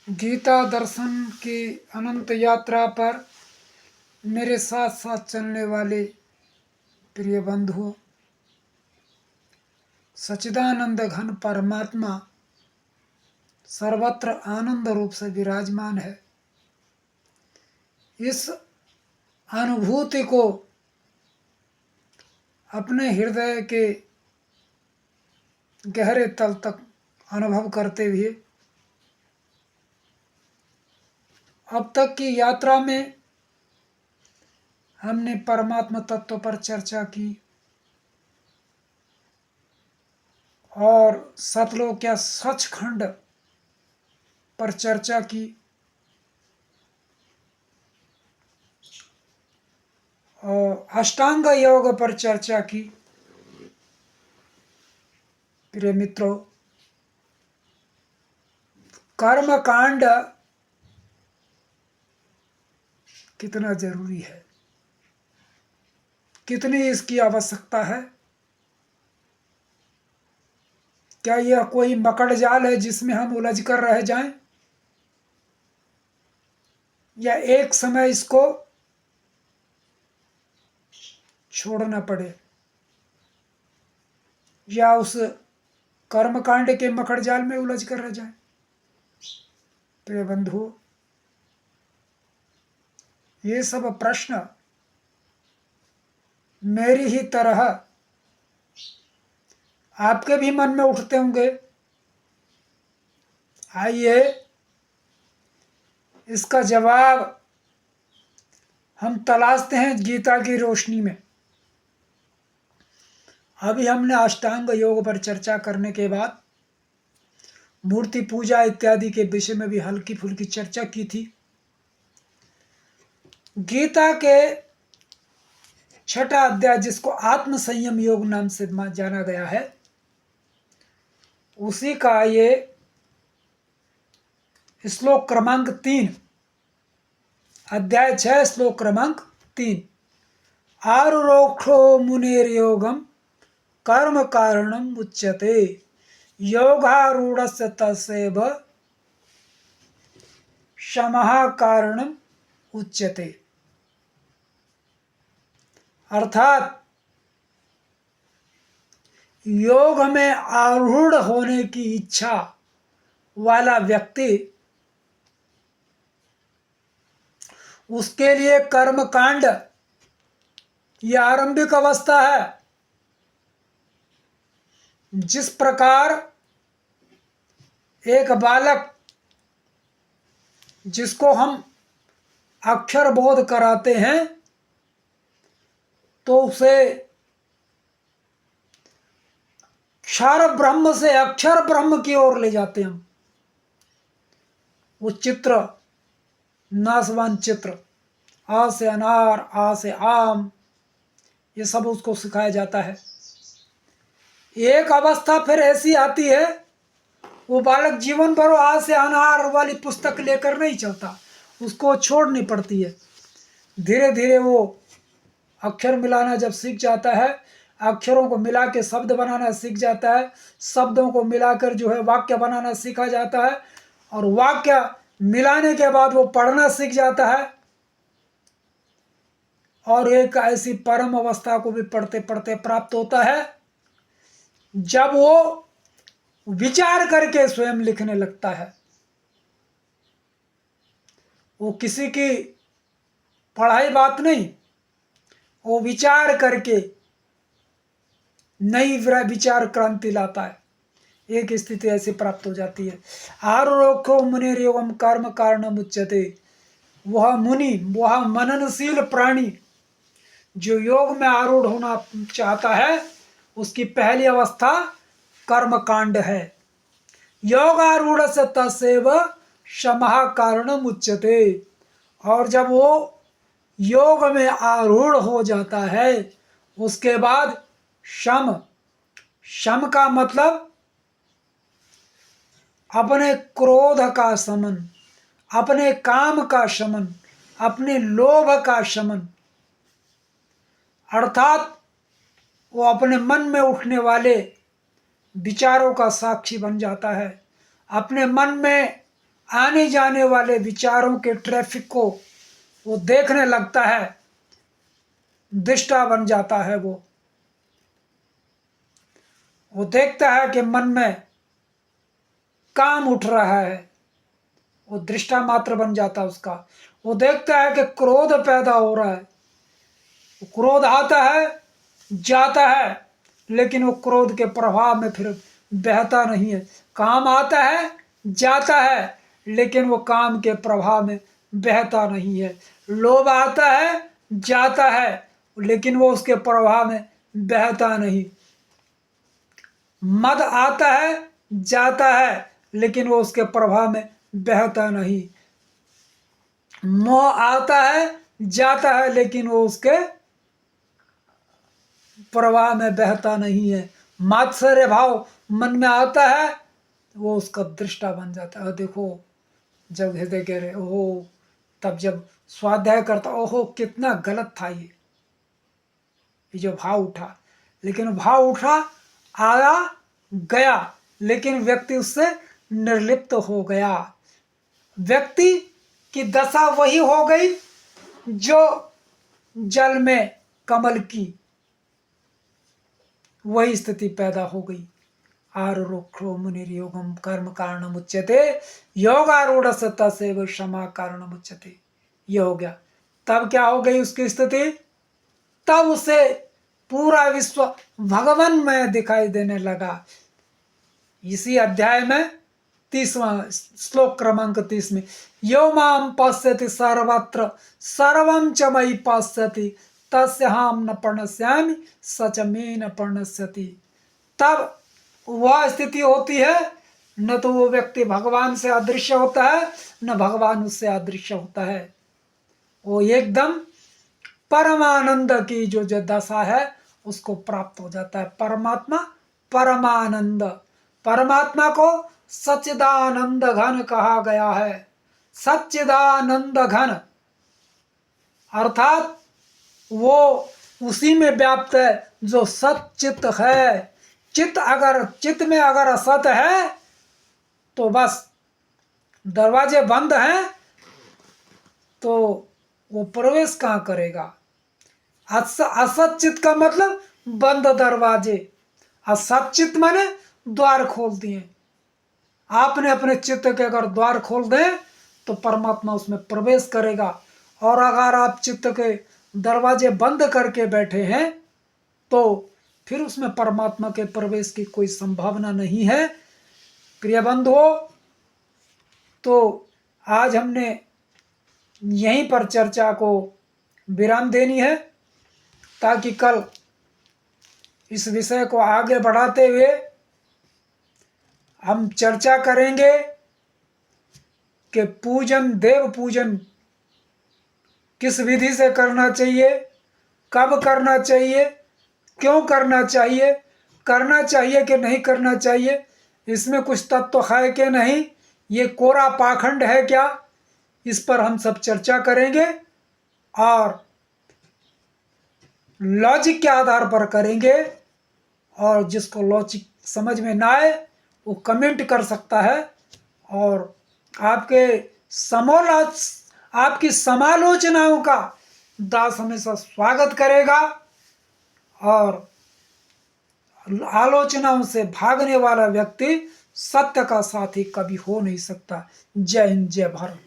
गीता दर्शन की अनंत यात्रा पर मेरे साथ साथ चलने वाले प्रिय बंधुओं, सच्चिदानंद घन परमात्मा सर्वत्र आनंद रूप से विराजमान है। इस अनुभूति को अपने हृदय के गहरे तल तक अनुभव करते हुए अब तक की यात्रा में हमने परमात्मा तत्व पर चर्चा की और सतलोक या सचखंड पर चर्चा की और अष्टांग योग पर चर्चा की। प्रिय मित्रों, कर्म कांड कितना जरूरी है, कितनी इसकी आवश्यकता है। क्या यह कोई मकड़ जाल है जिसमें हम उलझ कर रह जाएं, या एक समय इसको छोड़ना पड़े, या उस कर्मकांड के मकड़ जाल में उलझ कर रह जाए। प्रिय बंधुओं, ये सब प्रश्न मेरी ही तरह आपके भी मन में उठते होंगे। आइए इसका जवाब हम तलाशते हैं गीता की रोशनी में। अभी हमने अष्टांग योग पर चर्चा करने के बाद मूर्ति पूजा इत्यादि के विषय में भी हल्की फुल्की चर्चा की थी। गीता के छठा अध्याय, जिसको आत्म संयम योग नाम से जाना गया है, उसी का ये श्लोक क्रमांक 3, अध्याय 6 श्लोक क्रमांक 3, आरुरोक्षो मुनेर्योगम कर्म कारणम उच्यते योगारूढ़स्य तस्यैव शमः कारणम उच्यते। अर्थात योग में आरूढ़ होने की इच्छा वाला व्यक्ति, उसके लिए कर्म कांड यह आरंभिक अवस्था है। जिस प्रकार एक बालक जिसको हम अक्षर बोध कराते हैं तो उसे क्षर ब्रह्म से अक्षर ब्रह्म की ओर ले जाते हैं हम। वो चित्र, नासवान चित्र, आ से अनार, आ से आम, ये सब उसको सिखाया जाता है। एक अवस्था फिर ऐसी आती है, वो बालक जीवन भर आ से अनार वाली पुस्तक लेकर नहीं चलता, उसको छोड़नी पड़ती है। धीरे धीरे वो अक्षर मिलाना जब सीख जाता है, अक्षरों को मिला के शब्द बनाना सीख जाता है, शब्दों को मिलाकर जो है वाक्य बनाना सीखा जाता है, और वाक्य मिलाने के बाद वो पढ़ना सीख जाता है, और एक ऐसी परम अवस्था को भी पढ़ते पढ़ते प्राप्त होता है जब वो विचार करके स्वयं लिखने लगता है। वो किसी की पढ़ाई बात नहीं, वो विचार करके नई विचार क्रांति लाता है। एक स्थिति ऐसी प्राप्त हो जाती है। आरुरोक्षो मुनिर्योगम कर्म कारणम उच्यते। वह मुनि, वह मननशील प्राणी जो योग में आरूढ़ होना चाहता है, उसकी पहली अवस्था कर्म कांड है। योगारूढ़ से तस्यैव शमः कारणम उच्यते। और जब वो योग में आरूढ़ हो जाता है, उसके बाद शम, शम का मतलब अपने क्रोध का शमन, अपने काम का शमन, अपने लोभ का शमन। अर्थात वो अपने मन में उठने वाले विचारों का साक्षी बन जाता है, अपने मन में आने जाने वाले विचारों के ट्रैफिक को वो देखने लगता है, दृष्टा बन जाता है। वो देखता है कि मन में काम उठ रहा है, वो दृष्टा मात्र बन जाता है उसका। वो देखता है कि क्रोध पैदा हो रहा है, वो क्रोध आता है जाता है, लेकिन वो क्रोध के प्रभाव में फिर बहता नहीं है। काम आता है जाता है, लेकिन वो काम के प्रभाव में बहता नहीं है। लोभ आता है जाता है, लेकिन वो उसके प्रभाव में बहता नहीं। मद आता है जाता है, लेकिन वो उसके प्रभाव में बहता नहीं। मोह आता है जाता है, लेकिन वो उसके प्रवाह में बहता नहीं है। मात्सर्य भाव मन में आता है, वो उसका दृष्टा बन जाता है। देखो, जब हृदय कह रहे ओहो, तब जब स्वाध्याय करता, ओहो कितना गलत था ये जो भाव उठा। लेकिन भाव उठा, आया गया, लेकिन व्यक्ति उससे निर्लिप्त हो गया। व्यक्ति की दशा वही हो गई जो जल में कमल की, वही स्थिति पैदा हो गई। आरूढ़ो मुनिर्योगम कर्म कारणम उच्यते, योगारूढ़ तस्यैव क्षमा कारणम उच्यते। ये हो गया। तब क्या हो गई उसकी स्थिति? तब उसे पूरा विश्व भगवान में दिखाई देने लगा। इसी अध्याय में 30वां श्लोक क्रमांक 30 में, यो माम पश्यति सर्वत्र सर्वं च मयि पश्यति तस्याहं न प्रणश्यामि स च मे न प्रणश्यति। तब वह स्थिति होती है, न तो वो व्यक्ति भगवान से अदृश्य होता है, न भगवान उससे अदृश्य होता है। वो एकदम परमानंद की जो दशा है उसको प्राप्त हो जाता है। परमात्मा परमानंद, परमात्मा को सच्चिदानंद घन कहा गया है। सच्चिदानंद घन अर्थात वो उसी में व्याप्त है जो सच्चित है। चित्त में अगर असत है तो बस दरवाजे बंद हैं, तो वो प्रवेश कहाँ करेगा? असत चित्त का मतलब बंद दरवाजे, असचित माने द्वार खोल दिए। आपने अपने चित्त के अगर द्वार खोल दें तो परमात्मा उसमें प्रवेश करेगा। और अगर आप चित्त के दरवाजे बंद करके बैठे हैं तो फिर उसमें परमात्मा के प्रवेश की कोई संभावना नहीं है। प्रिय बंधुओं, तो आज हमने यहीं पर चर्चा को विराम देनी है, ताकि कल इस विषय को आगे बढ़ाते हुए हम चर्चा करेंगे कि पूजन, देव पूजन किस विधि से करना चाहिए, कब करना चाहिए, क्यों करना चाहिए कि नहीं करना चाहिए, इसमें कुछ तत्व है कि नहीं, ये कोरा पाखंड है क्या, इस पर हम सब चर्चा करेंगे। और लॉजिक के आधार पर करेंगे। और जिसको लॉजिक समझ में ना आए वो कमेंट कर सकता है और आपकी समालोचनाओं का दास हमेशा स्वागत करेगा। और आलोचनाओं से भागने वाला व्यक्ति सत्य का साथी कभी हो नहीं सकता। जय हिंद, जय भारत।